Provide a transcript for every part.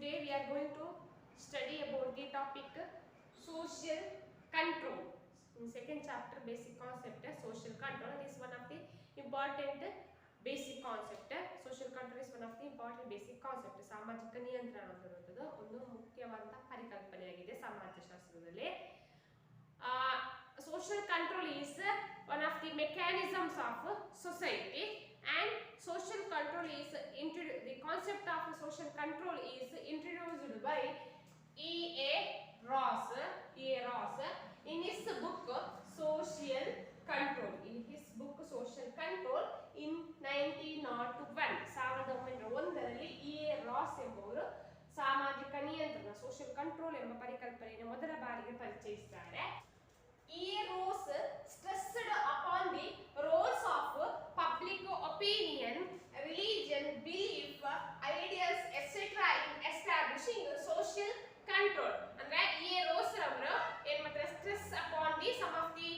Today we are going to study about the topic social control. In second chapter, basic concept social control is one of the important basic concept. Social control is one of the important basic concept. ಸಾಮಾಜಿಕ ನಿಯಂತ್ರಣ ಅನ್ನುವಂಥದ್ದು ಒಂದು ಮುಖ್ಯವಾದ ಪರಿಕಲ್ಪನೆಯಾಗಿದೆ ಸಮಾಜಶಾಸ್ತ್ರದಲ್ಲಿ. Social control is one of the mechanisms of society, and social control is the concept of social control is introduced by E.A. Ross in his book Social Control. In his book Social Control in 1901 E.A. Ross ಎಂಬುವರು ಸಾಮಾಜಿಕ ನಿಯಂತ್ರಣ social control ಎಂಬ ಪರಿಕಲ್ಪನೆಯನ್ನು ಮೊದಲ ಬಾರಿಗೆ ಪರಿಚಯಿಸಿದ್ದಾರೆ. E.A. Ross stressed upon the roles of public opinion, religion, belief, ideals, etc. in establishing social control. ಅಂದ್ರೆ E.A. Ross ಅವರು ಏನು ಮಾಡ್ತಾರೆ, stress upon the some of the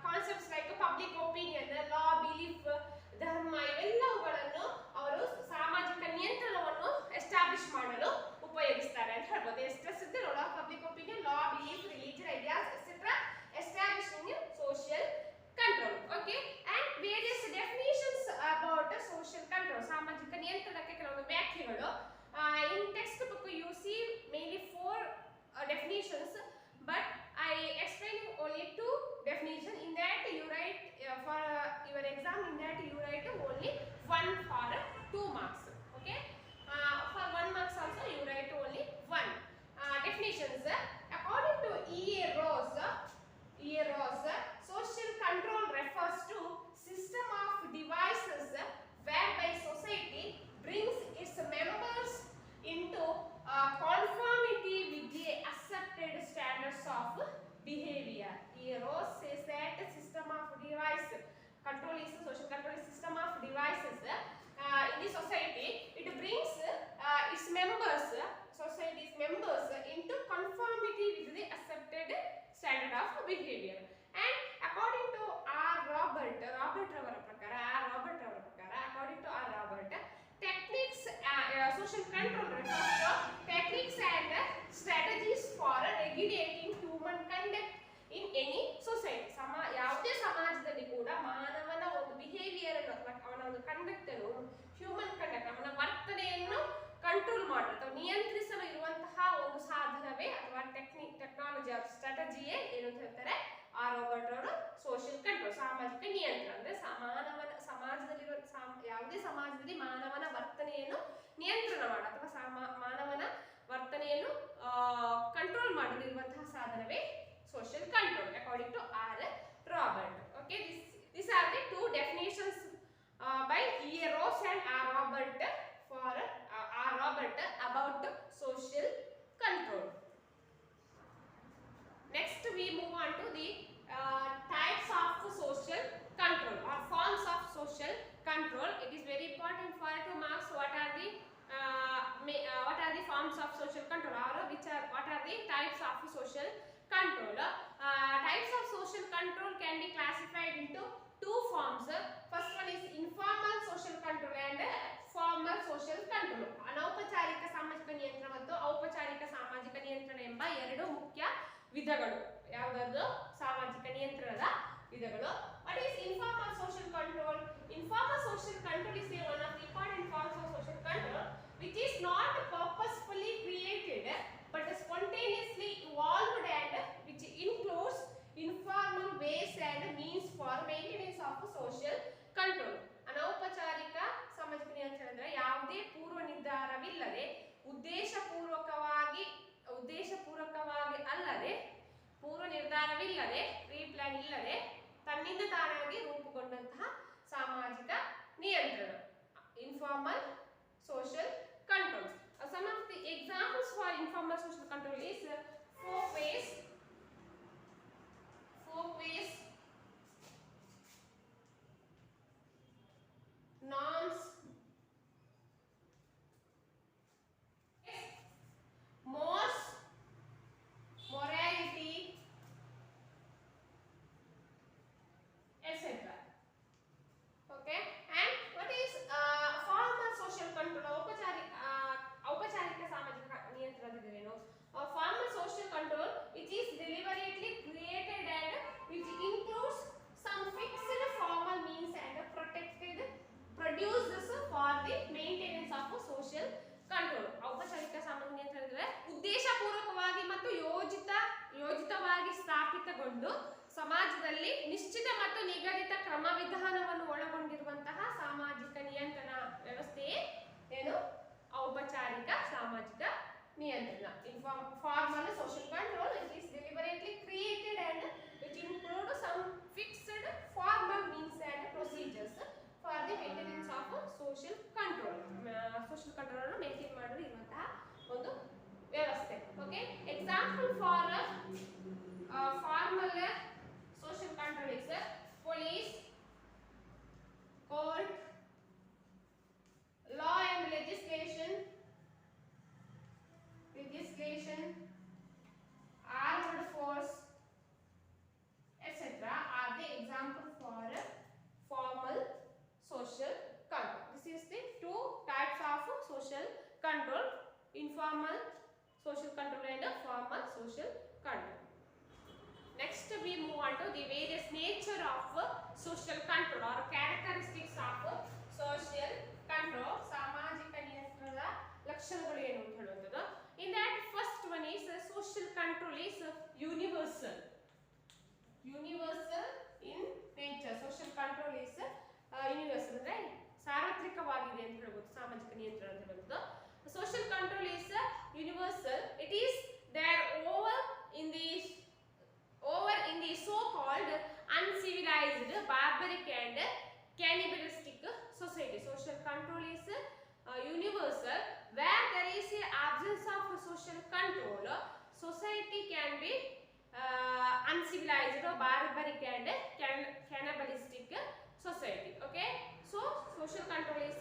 concepts like public opinion, law, belief, ಧರ್ಮ ಇವೆಲ್ಲವುಗಳನ್ನು ಅವರು ಸಾಮಾಜಿಕ ನಿಯಂತ್ರಣವನ್ನು establish ಮಾಡಲು ಉಪಯೋಗಿಸ್ತಾರೆ ಅಂತ ಹೇಳ್ಬೋದು. ಸ್ಟ್ರೆಸ್ ಇದ್ದ role of public opinion, law, belief, religion, ideas etcetera establishing social control. Okay, and various definitions about social control. ಸಾಮಾಜಿಕ ನಿಯಂತ್ರಣಕ್ಕೆ ಕೆಲವೊಂದು ವ್ಯಾಖ್ಯೆಗಳು. In textbook you see mainly 4 definitions, but I explain only 2 definitions. In that you write for your exam, in that you write only 1 for 2 marks. Okay, for 1 marks also you write only 1 definitions. According to E.A. Ross, social control refers to system of devices whereby society brings its members into conformity with the accepted standards of behavior. E.A. Ross says that system of device control is social control is system of devices in the society. It brings its members, society's members, into conformity with the accepted standard of behavior. And according to Robert ಅವರ ಪ್ರಕಾರ, according to Robert, techniques, social control refers to techniques and strategies for regulating human conduct in any society. ಯಾವುದೇ ಸಮಾಜದಲ್ಲಿ ಕೂಡ ಮಾನವನ ಒಂದು behaviour ಅನ್ನು, ಅವನ ಒಂದು ಕಂಡಕ್ಟ್ ಅನ್ನು, ಹ್ಯೂಮನ್ ಕಂಡಕ್ಟ್, ಅವನ ವರ್ತನೆಯನ್ನು ಕಂಟ್ರೋಲ್ ಮಾಡಲು ಅಥವಾ ನಿಯಂತ್ರಿಸಲು ಇರುವಂತಹ ಒಂದು ಸಾಧನವೇ ಅಥವಾ ಟೆಕ್ನಾಲಜಿ ಆಫ್ ಸ್ಟ್ರಾಟಜಿಯೇ ಏನು ಅಂತ ಹೇಳ್ತಾರೆ ರಾಬರ್ಟ್ ಅವರು ಸೋಷಿಯಲ್ ಕಂಟ್ರೋಲ್, ಸಾಮಾಜಿಕ ನಿಯಂತ್ರಣ. ಅಂದ್ರೆ ಸಮಾಜದಲ್ಲಿರುವ ಯಾವುದೇ ಸಮಾಜದಲ್ಲಿ ಮಾನವನ ವರ್ತನೆಯನ್ನು ನಿಯಂತ್ರಣ ಮಾಡ ಅಥವಾ ಮಾನವನ ವರ್ತನೆಯನ್ನು ಕಂಟ್ರೋಲ್ ಮಾಡಲಿರುವಂತಹ ಸಾಧನವೇ social control, according to Robert. Okay, these are the 2 definitions by E.A. Ross and Robert for Robert about social control. Next we move on to the types of social control or forms of social control. It is very important for 2 marks. What are the forms of social control, or what are the types of social control? Types of social control can be classified into 2 forms. First one is informal social control and formal social control. ಅನೌಪಚಾರಿಕ ಸಾಮಾಜಿಕ ನಿಯಂತ್ರಣ ಮತ್ತು ಔಪಚಾರಿಕ ಸಾಮಾಜಿಕ ನಿಯಂತ್ರಣ ಎಂಬ 2 ಮುಖ್ಯ ವಿಧಗಳು. ಯಾವುದಾದ್ರು ಸಾಮಾಜಿಕ ನಿಯಂತ್ರಣದ ವಿಧಗಳು. What is informal social control? Informal social control is one of the important forms of social control which is not purposefully created but spontaneously evolved and which includes informal ways and means for maintenance of social control. ಅನೌಪಚಾರಿಕ ಸಾಮಾಜಿಕ ನಿಯಂತ್ರಣ ಅಂದ್ರೆ ಯಾವುದೇ ಪೂರ್ವ ನಿರ್ಧಾರವಿಲ್ಲದೆ ಉದ್ದೇಶಪೂರ್ವಕವಾಗಿ ಅಲ್ಲದೆ, ಪೂರ್ವ ನಿರ್ಧಾರವಿಲ್ಲದೆ, pre plan ಇಲ್ಲದೆ ತನ್ನಿಂದ ತಾನಾಗಿ ರೂಪುಗೊಂಡಂತಹ ಸಾಮಾಜಿಕ ನಿಯಂತ್ರಣ, informal social control. Some of the examples for informal social control is folkways, norms, mores, morality, etc. Okay, and what is formal social ಒಂದು ಸಮಾಜದಲ್ಲಿ ನಿಶ್ಚಿತ ಮತ್ತು ನಿಗದಿತ ಕ್ರಮವಿಧಾನವನ್ನು ಒಳಗೊಂಡಿರುವಂತಹ ಸಾಮಾಜಿಕ ನಿಯಂತ್ರಣ ವ್ಯವಸ್ಥೆಯೇ ಏನು ಔಪಚಾರಿಕ ಸಾಮಾಜಿಕ ನಿಯಂತ್ರಣ. Informal social control, it is deliberately created and it includes some fixed formal means and procedures for the maintenance of social control. Social control ಅನ್ನು ಮೇಂಟೈನ್ ಮಾಡಲು ಇರುವಂತಹ ಒಂದು ವ್ಯವಸ್ಥೆ. Okay, example for formal social control is police, court, law and legislation, armed force, etc. are the example for formal social control. This is the two types of social control: informal social control and formal social control. Next we move on to the various nature of social control or characteristics of social control. ಸಾಮಾಜಿಕ ನಿಯಂತ್ರಣದ ಲಕ್ಷಣಗಳು ಏನು ಅಂತ ಹೇಳುವಂಥದ್ದು. In that first one is social control is universal. Universal in nature. Social control is universal ಅಂದ್ರೆ ಸಾರ್ವತ್ರಿಕವಾಗಿದೆ ಅಂತ ಹೇಳ್ಬೋದು ಸಾಮಾಜಿಕ ನಿಯಂತ್ರಣ ಅಂತ ಹೇಳುವುದು. Social control is universal. It is there over in the so-called uncivilized, barbaric and cannibalistic society. Social control is universal. Where there is a absence of social control, society can be uncivilized or barbaric and cannibalistic society. Okay, so social control is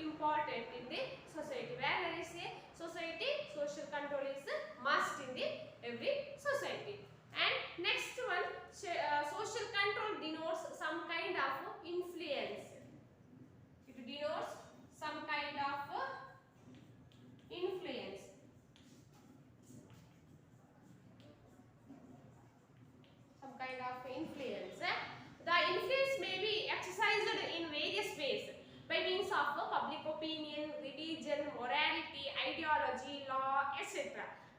important in the society. Where there is a society, social control is must in the every society. And next one, social control denotes some kind of influence. It denotes some kind of influence. Some kind of influence. The influence may be exercised in various ways by means of public opinion, religion, morality, ideology, law, etc.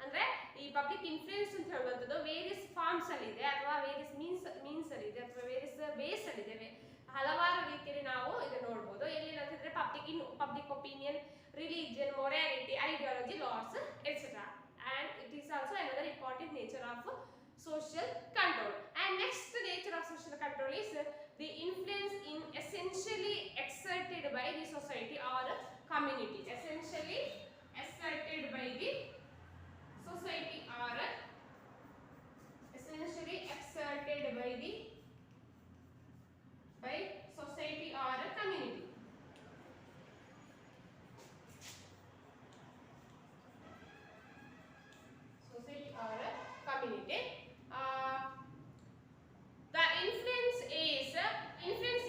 ಅಂದ್ರೆ ಈ public influence ಅಂತ ಹೇಳುವಂಥದ್ದು various forms ಅಲ್ಲಿ ಇದೆ ಅಥವಾ various means ಅಲ್ಲಿ ಇದೆ ಅಥವಾ ವೇರಿಯಸ್ ಬೇಸ್ ಅಲ್ಲಿ ಇದೆ. ಹಲವಾರು ರೀತಿಯಲ್ಲಿ ನಾವು ಇದನ್ನು ನೋಡಬಹುದು. ಎಲ್ಲಿ ಅಂತಂದ್ರೆ public opinion, religion, morality, ideology, loss et cetera. And it is also another important nature of social control. And next nature of social control is the influence in essentially exerted by the society or community. Essentially exerted by the society or essentially exerted by society or community. Society or community. The influence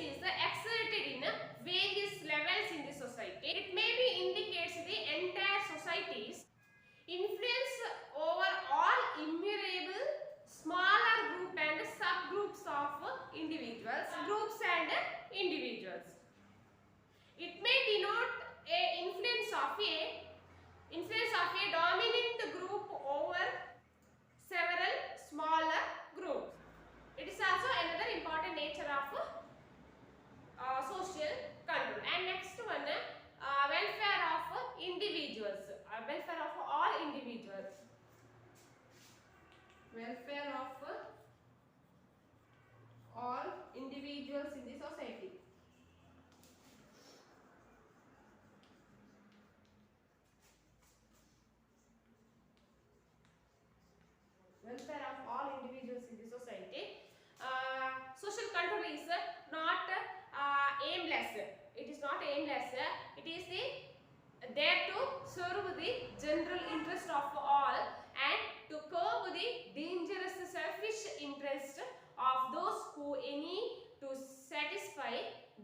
is exerted in various levels in the society. It maybe indicates the entire society's influence over all innumerable smaller group and subgroups of individuals, groups and individuals. It may denote a influence of a dominant group over several smaller groups. It is also another important nature of social control. And next one, welfare of individuals, welfare of all individuals, welfare of all individuals in the society. Welfare of all individuals in the society. Social control is not aimless. It is not aimless. It is there to serve the general interest of all and to curb the dangerous selfish interest of those who any to satisfy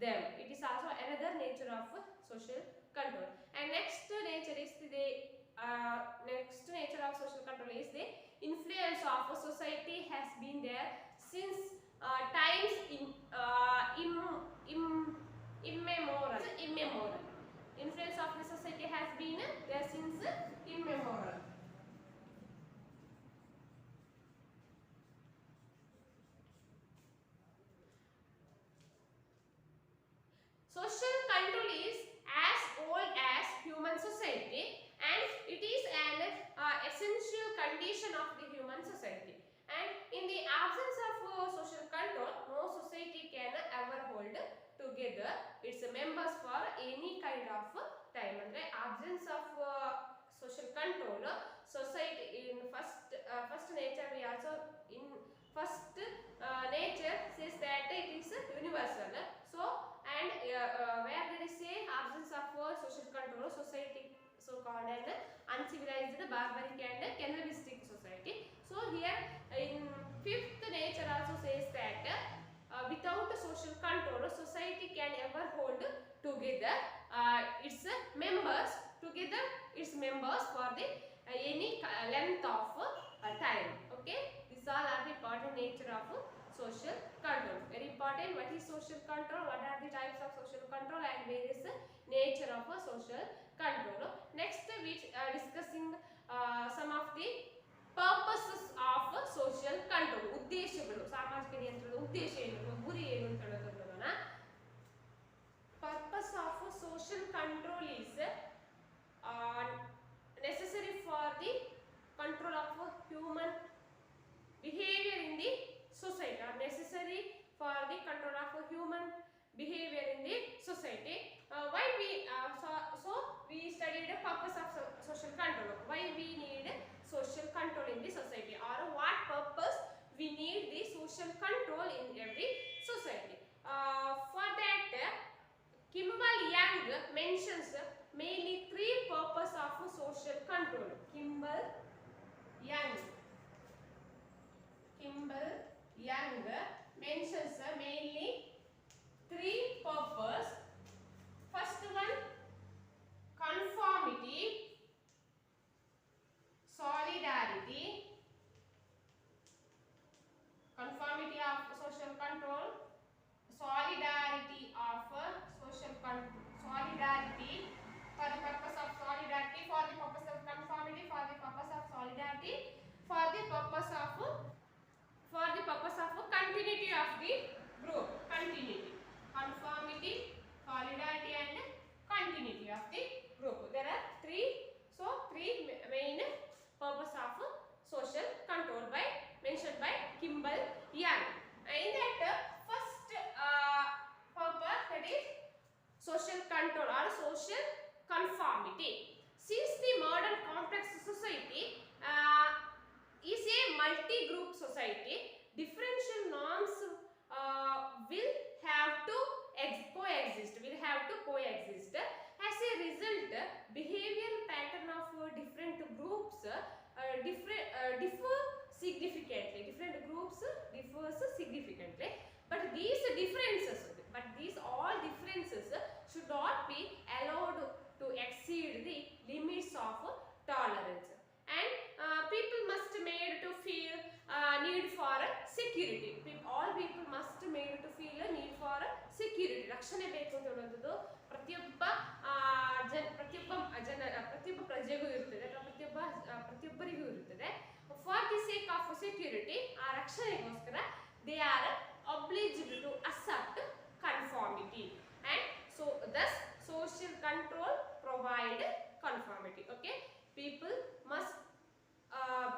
them. It is also another nature of social control. And next nature is next nature of social control is the influence of society has been there since times immemorial. Influence of the society has been there since immemorial. control is as old as human society, and it is an essential condition of the human society. And in the absence of social control, no society can ever hold together its members for any kind of time. Andre absence of social control, society in first nature, we also in first nature says that it is universal. So and where there is a absence of social control, society so called an uncivilized, barbaric and cannibalistic society. So here in fifth nature also says that without social control, society can ever hold together its members for the any length of time. Okay, these all are the important nature of social control. Very important. What is social control? What are the types of social control and various nature of social control? Next we discussing some of the purposes of social control. ಉದ್ದೇಶಗಳು, ಸಾಮಾಜಿಕ ನಿಯಂತ್ರಣದ ಉದ್ದೇಶ ಏನು, ಗುರಿ ಏನು ಅಂತ ಹೇಳೋದನ್ನ. Purpose of social control is necessary for the control of human behavior in the society, or necessary for the control of human behavior in the society. Why we so we studied the purpose of social control. Why we need social control in the society, or what purpose we need the social control in every society. For that, Kimball Young mentions mainly three purposes of social control. Kimball Young mentions mainly three purposes. First one, conformity, solidarity. Conformity of social control, solidarity of social control. Solidarity, for the purpose of solidarity, for the purpose of conformity, for the purpose of solidarity, for the purpose of continuity of the group. Continuity, conformity, solidarity and continuity of the group. There are three main purpose of social control mentioned by Kimball Young. In that first purpose, that is social control or social conformity. Since the modern complex society is a multi-group society, differential norms will have to coexist. As a result, behavioral pattern of different groups differ significantly. Different groups differs significantly, but these all differences should not be allowed to exceed the limits of tolerance. And people must made to feel need for security. All people must made to feel a need for security. ರಕ್ಷಣೆ ಬೇಕು ಅಂತ ಹೇಳುವುದು ಪ್ರತಿಯೊಬ್ಬ ಪ್ರಜೆಗೂ ಇರುತ್ತದೆ, ಪ್ರತಿಯೊಬ್ಬರಿಗೂ ಇರುತ್ತದೆ. For the sake of security, ಆ ರಕ್ಷಣೆಗೋಸ್ಕರ they are obliged to accept conformity, and so thus social control provide conformity. Okay, people must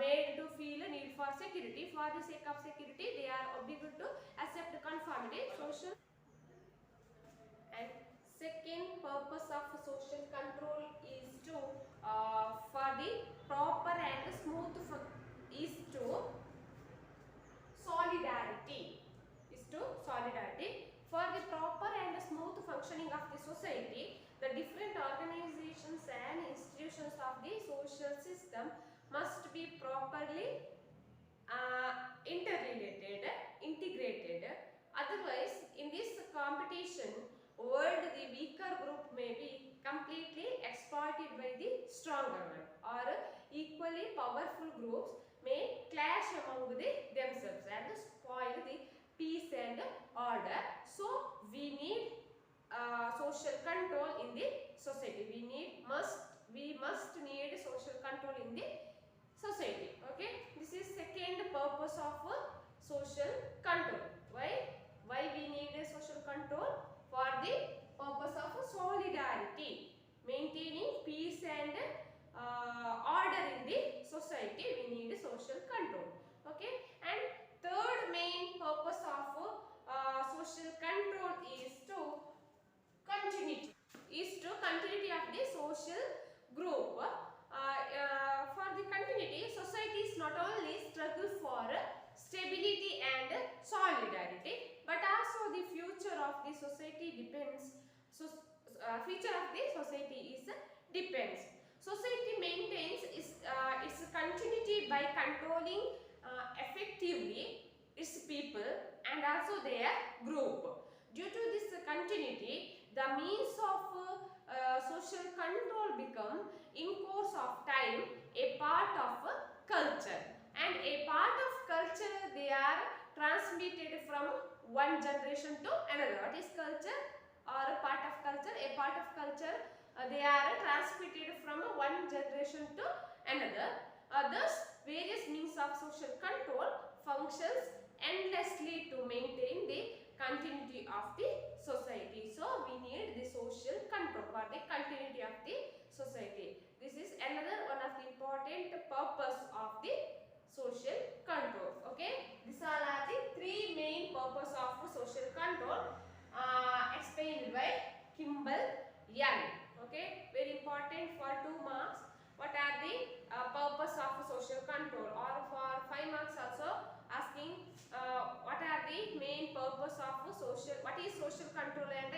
made to feel a need for security. For the sake of security, they are obliged to accept conformity. Social and second purpose of social control is to for the proper and smooth is to solidarity. For the proper and smooth functioning of the society, the different organizations and institutions of the social system must be properly integrated. Otherwise, in this competition world, the weaker group may be completely exploited by the stronger one, or equally powerful groups may clash among themselves and spoil the peace and order. So we need social control in the society. We must need social control in the society. Okay, this is second purpose of social control. Why we need a social control? For the purpose of Okay, and third main purpose of social control is to continuity of the social group. For the continuity, society is not only struggle for stability and solidarity, but also the future of the society depends. So, future of the society is depends. Society maintains its continuity by controlling effectively its people and also their group. Due to this continuity, the means of social control become in course of time a part of culture, and a part of culture they are transmitted from one generation to another. What is culture or a part of culture? A part of culture they are transmitted from one generation to another. Thus, various means of social control functions endlessly to maintain the continuity of the society. So, we need the social control for the continuity of the society. This is another one of the important purpose of the social control. Okay, these all are the three main purpose of social control explained by Kimball Young. Okay, very important for 2 marks. What are the purpose of social control, or for 5 marks also asking what are the main purpose of social, what is social control and